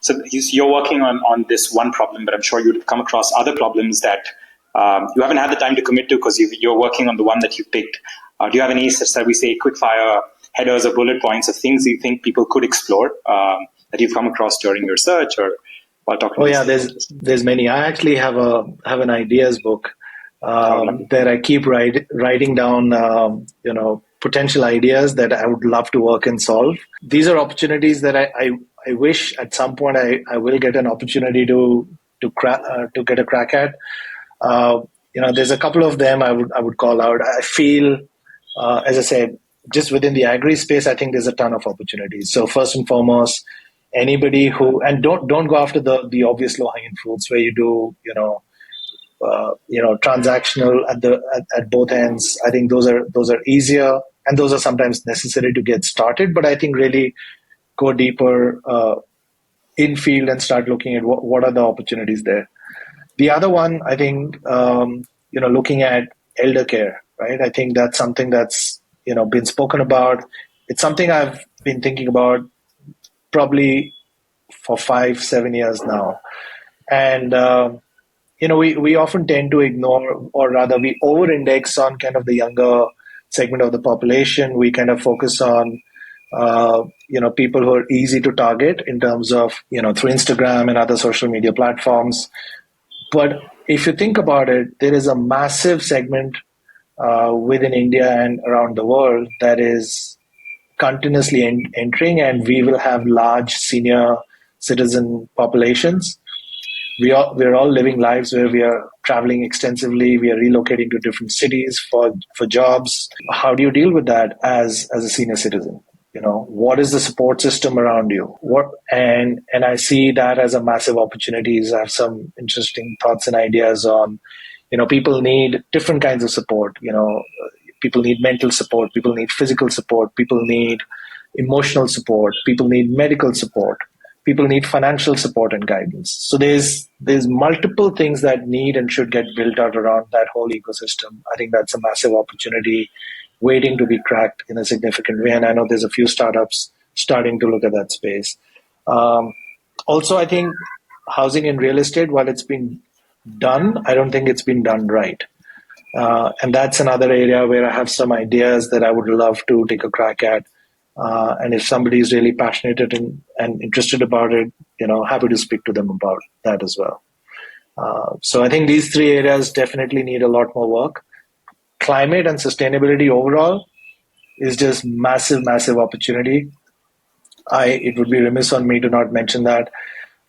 So you're working on this one problem, but I'm sure you'd come across other problems that you haven't had the time to commit to because you're working on the one that you picked. Do you have any, shall we say, quick fire headers or bullet points of things you think people could explore that you've come across during your search or while talking? Oh yeah, there's many. I actually have an ideas book that I keep writing down, potential ideas that I would love to work and solve. These are opportunities that I wish at some point I will get an opportunity to get a crack at. There's a couple of them I would call out. I feel, as I said, just within the agri space, I think there's a ton of opportunities. So first and foremost, anybody who, and don't go after the obvious low hanging fruits where you do transactional at both ends. I think those are easier and those are sometimes necessary to get started. But I think really go deeper in field and start looking at what are the opportunities there. The other one, I think, looking at elder care, right? I think that's something that's been spoken about. It's something I've been thinking about probably for 5-7 years now. And, we often tend to ignore, or rather we over-index on kind of the younger segment of the population. We kind of focus on, people who are easy to target in terms of, through Instagram and other social media platforms. But if you think about it, there is a massive segment within India and around the world that is continuously entering, and we will have large senior citizen populations. We're all living lives where we are traveling extensively. We are relocating to different cities for jobs. How do you deal with that as a senior citizen? What is the support system around you? And I see that as a massive opportunity. I have some interesting thoughts and ideas on, people need different kinds of support. People need mental support. People need physical support. People need emotional support. People need medical support. People need financial support and guidance. So there's multiple things that need and should get built out around that whole ecosystem. I think that's a massive opportunity waiting to be cracked in a significant way. And I know there's a few startups starting to look at that space. Also, I think housing and real estate, while it's been done, I don't think it's been done right. And that's another area where I have some ideas that I would love to take a crack at. And if somebody is really passionate and interested about it, happy to speak to them about that as well. So I think these three areas definitely need a lot more work. Climate and sustainability overall is just massive, massive opportunity. It would be remiss on me to not mention that.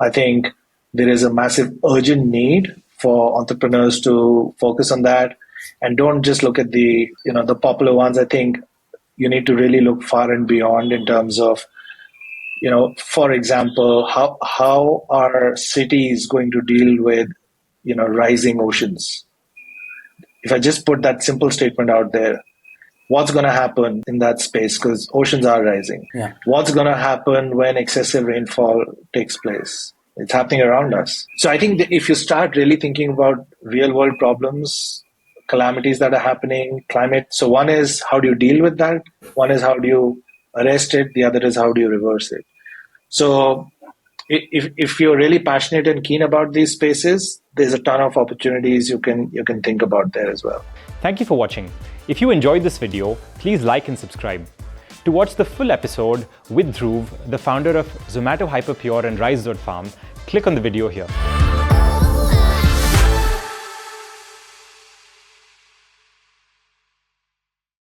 I think there is a massive urgent need for entrepreneurs to focus on that and don't just look at the popular ones. I think you need to really look far and beyond in terms of, for example, how are cities going to deal with, rising oceans? If I just put that simple statement out there, what's going to happen in that space? Because oceans are rising. Yeah. What's going to happen when excessive rainfall takes place? It's happening around us. So I think that if you start really thinking about real world problems, calamities that are happening, climate. So one is how do you deal with that? One is how do you arrest it? The other is how do you reverse it? So if you're really passionate and keen about these spaces, there's a ton of opportunities you can think about there as well. Thank you for watching. If you enjoyed this video, please like and subscribe. To watch the full episode with Dhruv, the founder of Zomato Hyperpure and Rise.farm, click on the video here.